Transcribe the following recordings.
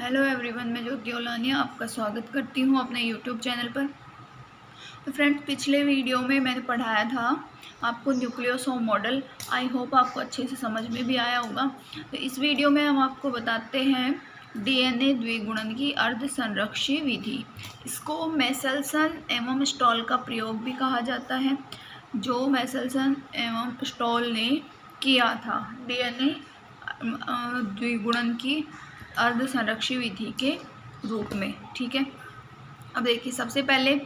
Hello everyone, मैं ज्योति ओलानिया आपका स्वागत करती हूँ अपने यूट्यूब चैनल पर। तो फ्रेंड्स, पिछले वीडियो में मैंने पढ़ाया था आपको न्यूक्लियोसोम मॉडल। आई होप आपको अच्छे से समझ में भी आया होगा। तो इस वीडियो में हम आपको बताते हैं डीएनए द्विगुणन की अर्ध संरक्षी विधि। इसको मेसेल्सन एवं स्टॉल का प्रयोग भी कहा जाता है, जो मेसेल्सन एवं स्टॉल ने किया था डीएनए द्विगुणन की अर्ध संरक्षी विधि के रूप में। ठीक है, अब देखिए, सबसे पहले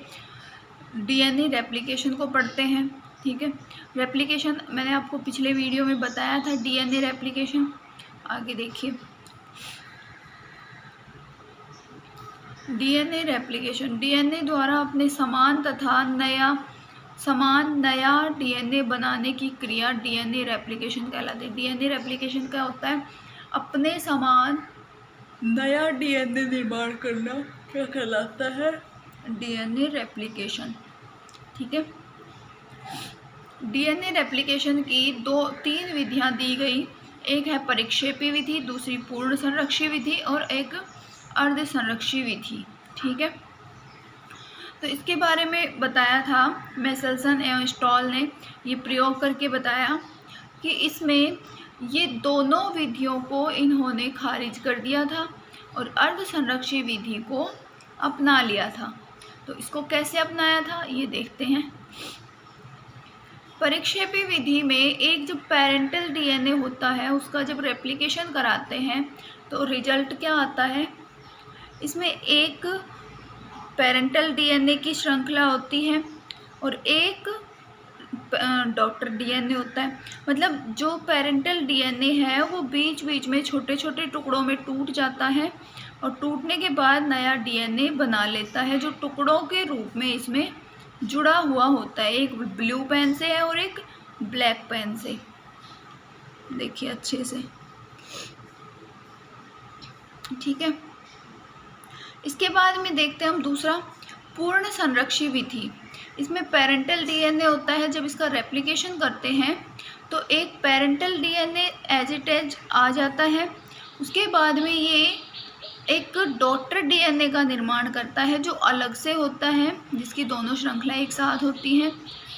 डीएनए रेप्लिकेशन को पढ़ते हैं। ठीक है, रेप्लिकेशन मैंने आपको पिछले वीडियो में बताया था। डीएनए रेप्लिकेशन आगे देखिए। डीएनए रेप्लिकेशन डीएनए द्वारा अपने समान नया डीएनए बनाने की क्रिया डीएनए रेप्लिकेशन कहलाती है। डीएनए रेप्लिकेशन क्या होता है? अपने समान नया डीएनए निर्माण करना क्या कहलाता है? DNA replication. ठीक है, डीएनए रेप्लिकेशन की तीन विधियां दी गई। एक है परिक्षेपी विधि, दूसरी पूर्ण संरक्षी विधि और एक अर्ध संरक्षी विधि। ठीक है, तो इसके बारे में बताया था मेसेल्सन एवं स्टॉल ने ये प्रयोग करके बताया कि इसमें ये दोनों विधियों को इन्होंने खारिज कर दिया था और अर्ध संरक्षी विधि को अपना लिया था। तो इसको कैसे अपनाया था ये देखते हैं। परिक्षेपी विधि में एक जो पेरेंटल डीएनए होता है उसका जब रेप्लिकेशन कराते हैं तो रिजल्ट क्या आता है? इसमें एक पेरेंटल डीएनए की श्रृंखला होती है और एक डॉटर डीएनए होता है। मतलब जो पेरेंटल डीएनए है वो बीच बीच में छोटे छोटे टुकड़ों में टूट जाता है और टूटने के बाद नया डीएनए बना लेता है, जो टुकड़ों के रूप में इसमें जुड़ा हुआ होता है। एक ब्लू पेन से है और एक ब्लैक पेन से। देखिए अच्छे से। ठीक है, इसके बाद में देखते हैं हम दूसरा पूर्ण संरक्षी विधि। इसमें पेरेंटल डीएनए होता है, जब इसका रेप्लिकेशन करते हैं तो एक parental DNA as it is आ जाता है। उसके बाद में ये एक डॉटर डीएनए का निर्माण करता है जो अलग से होता है, जिसकी दोनों श्रृंखलाएं एक साथ होती हैं।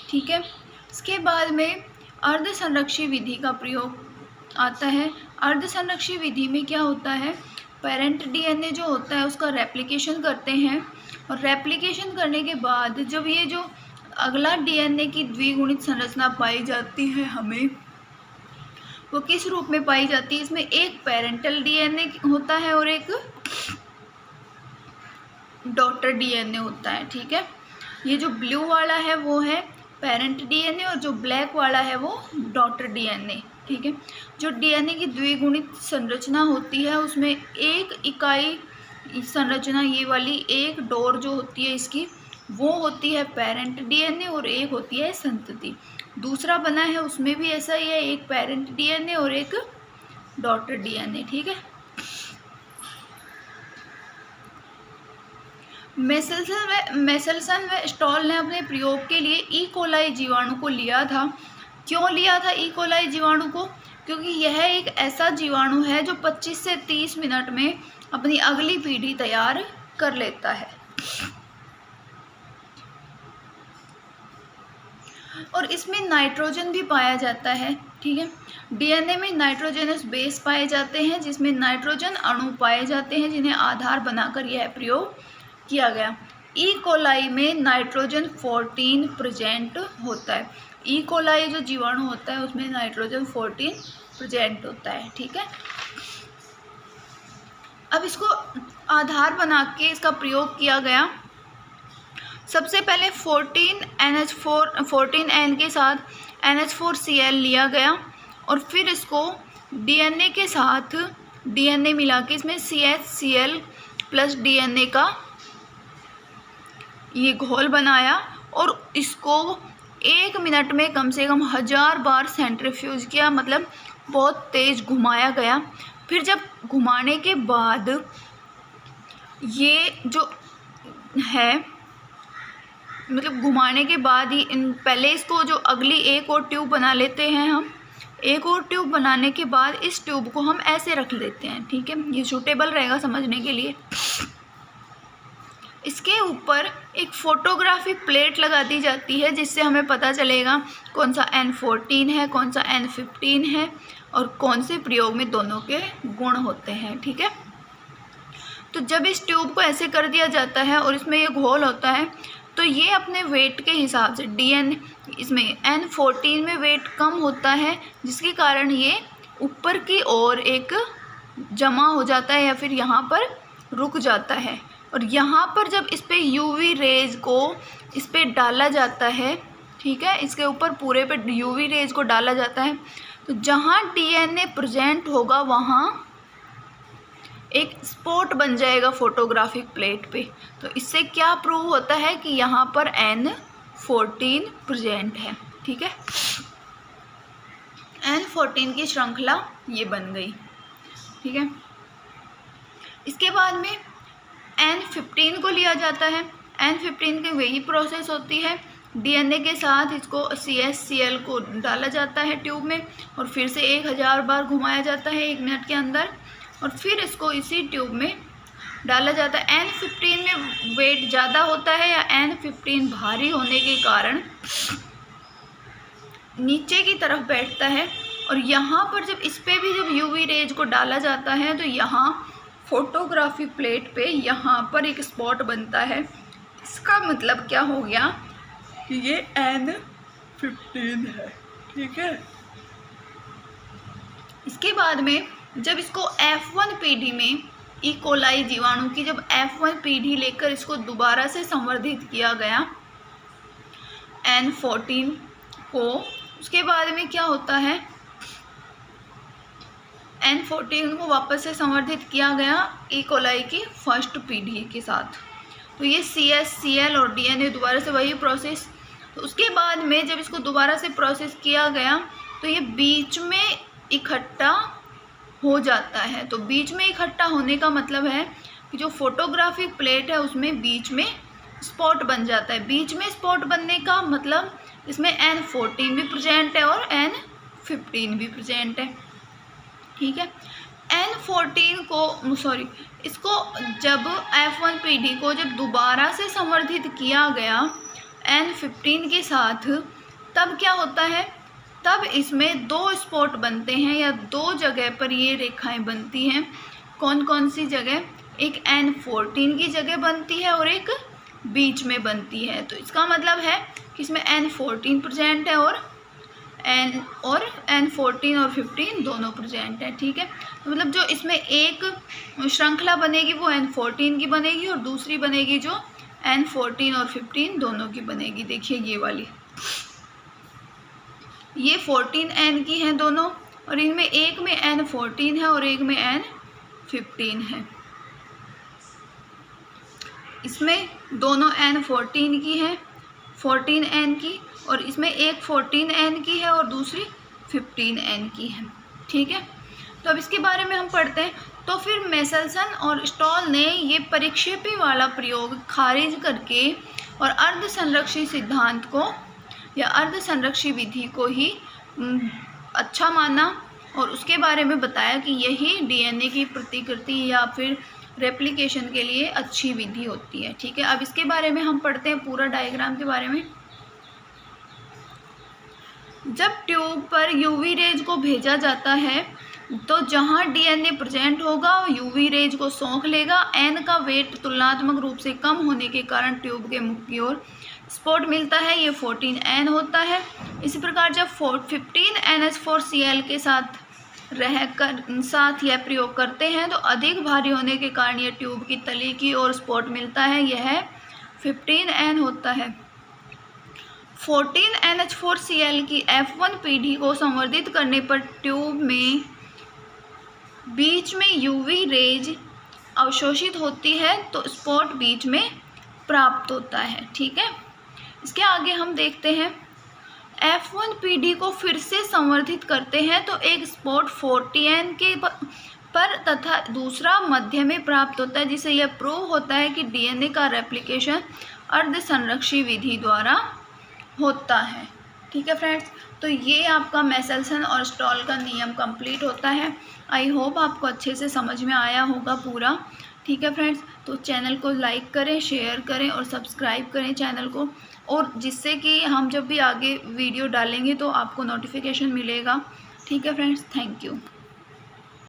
ठीक है, इसके बाद में अर्ध संरक्षी विधि का प्रयोग आता है। अर्ध संरक्षी विधि में क्या होता है? पेरेंट डीएनए जो होता है उसका रेप्लिकेशन करते हैं और रेप्लिकेशन करने के बाद जब ये जो अगला डीएनए की द्विगुणित संरचना पाई जाती है हमें, वो किस रूप में पाई जाती है? इसमें एक पेरेंटल डीएनए होता है और एक डॉटर डीएनए होता है। ठीक है, ये जो ब्लू वाला है वो है पेरेंट डीएनए और जो ब्लैक वाला है वो डॉटर डीएनए। ठीक है, जो डीएनए की द्विगुणित संरचना होती है उसमें एक इकाई संरचना, ये वाली एक डोर जो होती है इसकी, वो होती है पेरेंट डीएनए और एक होती है संतति। दूसरा बना है उसमें भी ऐसा ही है, एक पेरेंट डीएनए और एक डॉटर डीएनए। ठीक है, मेसेल्सन व स्टॉल ने अपने प्रयोग के लिए ई कोलाई जीवाणु को लिया था। क्यों लिया था ई कोलाई जीवाणु को? क्योंकि यह एक ऐसा जीवाणु है जो 25 से 30 मिनट में अपनी अगली पीढ़ी तैयार कर लेता है और इसमें नाइट्रोजन भी पाया जाता है। ठीक है, डीएनए में नाइट्रोजनस बेस पाए जाते हैं जिसमें नाइट्रोजन अणु पाए जाते हैं जिन्हें आधार बनाकर यह प्रयोग किया गया। ई कोलाई में नाइट्रोजन 14 प्रेजेंट होता है। ई कोलाई जो जीवाणु होता है उसमें नाइट्रोजन 14 प्रेजेंट होता है। ठीक है, अब इसको आधार बना के इसका प्रयोग किया गया। सबसे पहले 14N के साथ NH4Cl लिया गया और फिर इसको डीएनए के साथ डीएनए मिला के इसमें CHCl प्लस डीएनए का ये घोल बनाया और इसको 1 मिनट में कम से कम 1000 बार सेंट्रीफ्यूज किया, मतलब बहुत तेज घुमाया गया। फिर जब घुमाने के बाद ये जो है, मतलब घुमाने के बाद ही पहले इसको जो अगली एक और ट्यूब बना लेते हैं हम, एक और ट्यूब बनाने के बाद इस ट्यूब को हम ऐसे रख लेते हैं, ठीक है, ये सूटेबल रहेगा समझने के लिए। इसके ऊपर एक फोटोग्राफी प्लेट लगा दी जाती है जिससे हमें पता चलेगा कौन सा N14 है, कौन सा N15 है और कौन से प्रयोग में दोनों के गुण होते हैं, ठीक है। तो जब इस ट्यूब को ऐसे कर दिया जाता है और इसमें ये घोल होता है तो ये अपने वेट के हिसाब से इसमें N14 में वेट कम होता है जिसके कारण ये ऊपर की ओर एक जमा हो जाता है या फिर यहाँ पर रुक जाता है। और यहाँ पर जब इस पर यूवी रेज को इस पर डाला जाता है, ठीक है, इसके ऊपर पूरे पे यूवी रेज को डाला जाता है तो जहाँ DNA प्रेजेंट होगा वहाँ एक स्पॉट बन जाएगा फोटोग्राफिक प्लेट पे। तो इससे क्या प्रूव होता है कि यहाँ पर N14 प्रेजेंट है, ठीक है। N14 की श्रृंखला ये बन गई, ठीक है। इसके बाद में N15 को लिया जाता है। N15 की वही प्रोसेस होती है, DNA के साथ इसको CH/Cl को डाला जाता है ट्यूब में और फिर से 1000 बार घुमाया जाता है 1 मिनट के अंदर और फिर इसको इसी ट्यूब में डाला जाता है। N15 में वेट ज़्यादा होता है या N15 भारी होने के कारण नीचे की तरफ बैठता है और यहाँ पर जब इस पर भी जब यूवी रेज को डाला जाता है तो यहाँ फोटोग्राफी प्लेट पे यहाँ पर एक स्पॉट बनता है। इसका मतलब क्या हो गया कि ये N15 है, ठीक है। इसके बाद में जब इसको F1 पीढ़ी में ई कोलाई जीवाणु की जब F1 पीढ़ी लेकर इसको दोबारा से संवर्धित किया गया N14 को, उसके बाद में क्या होता है N14 को वापस से संवर्धित किया गया ई कोलाई की फर्स्ट पीढ़ी के साथ। तो ये CH/Cl और DNA दोबारा से वही प्रोसेस। तो उसके बाद में जब इसको दोबारा से प्रोसेस किया गया तो ये बीच में इकट्ठा हो जाता है। तो बीच में इकट्ठा होने का मतलब है कि जो फोटोग्राफिक प्लेट है उसमें बीच में स्पॉट बन जाता है। बीच में स्पॉट बनने का मतलब इसमें N14 भी प्रेजेंट है और N15 भी प्रेजेंट है, ठीक है। N14 को इसको जब F1 पीढ़ी को जब दोबारा से संवर्धित किया गया N15 के साथ तब क्या होता है, तब इसमें 2 स्पॉट बनते हैं या 2 जगह पर ये रेखाएं बनती हैं। कौन कौन सी जगह, एक N14 की जगह बनती है और एक बीच में बनती है। तो इसका मतलब है कि इसमें N14 प्रेजेंट है और N14 और 15 दोनों प्रेजेंट है, ठीक है। तो मतलब जो इसमें एक श्रृंखला बनेगी वो N14 की बनेगी और दूसरी बनेगी जो N14 और 15 दोनों की बनेगी। देखिए ये वाली, ये 14N की हैं दोनों और इनमें एक में N14 है और एक में N15 है। इसमें दोनों N14 की हैं, 14N की, और इसमें एक 14N की है और दूसरी 15N की है, ठीक है। तो अब इसके बारे में हम पढ़ते हैं। तो फिर मेसेल्सन और स्टॉल ने ये परिक्षेपी वाला प्रयोग खारिज करके और अर्ध संरक्षी सिद्धांत को या अर्ध संरक्षी विधि को ही अच्छा माना और उसके बारे में बताया कि यही DNA की प्रतिकृति या फिर रेप्लिकेशन के लिए अच्छी विधि होती है, ठीक है। अब इसके बारे में हम पढ़ते हैं पूरा डायग्राम के बारे में। जब ट्यूब पर यूवी रेज को भेजा जाता है तो जहां DNA प्रेजेंट होगा यूवी रेज को सोख लेगा। N का वेट तुलनात्मक रूप से कम होने के कारण ट्यूब के मुख की ओर स्पॉट मिलता है, ये 14N होता है। इसी प्रकार जब 15NH4Cl के साथ यह प्रयोग करते हैं तो अधिक भारी होने के कारण यह ट्यूब की तली की ओर स्पॉट मिलता है, यह 15N होता है। 14NH4Cl की F1 पीढ़ी को संवर्धित करने पर ट्यूब में बीच में यूवी रेज अवशोषित होती है तो स्पॉट बीच में प्राप्त होता है, ठीक है। इसके आगे हम देखते हैं F1 पीढ़ी को फिर से संवर्धित करते हैं तो एक स्पॉट 40N के पर तथा दूसरा मध्य में प्राप्त होता है, जिससे यह प्रूव होता है कि DNA का रेप्लिकेशन अर्ध संरक्षी विधि द्वारा होता है, ठीक है फ्रेंड्स। तो ये आपका मेसेल्सन और स्टॉल का नियम कंप्लीट होता है। आई होप आपको अच्छे से समझ में आया होगा पूरा। ठीक है फ्रेंड्स, तो चैनल को लाइक करें, शेयर करें और सब्सक्राइब करें चैनल को, और जिससे कि हम जब भी आगे वीडियो डालेंगे तो आपको नोटिफिकेशन मिलेगा। ठीक है फ्रेंड्स, थैंक यू।